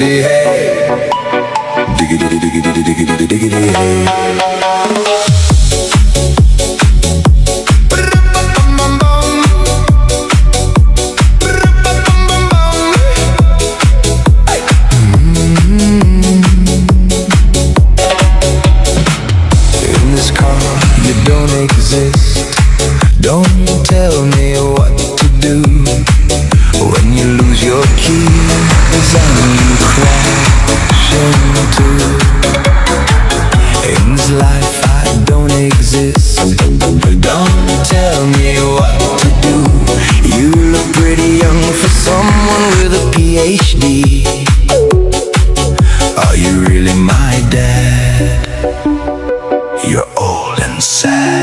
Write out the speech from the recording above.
diggity hey. Diggity diggity diggity diggity hey. Don't tell me what to do when you lose your keys and you crash into. In this life I don't exist. Don't tell me what to do. You look pretty young for someone with a PhD. Are you really my dad? You're old and sad.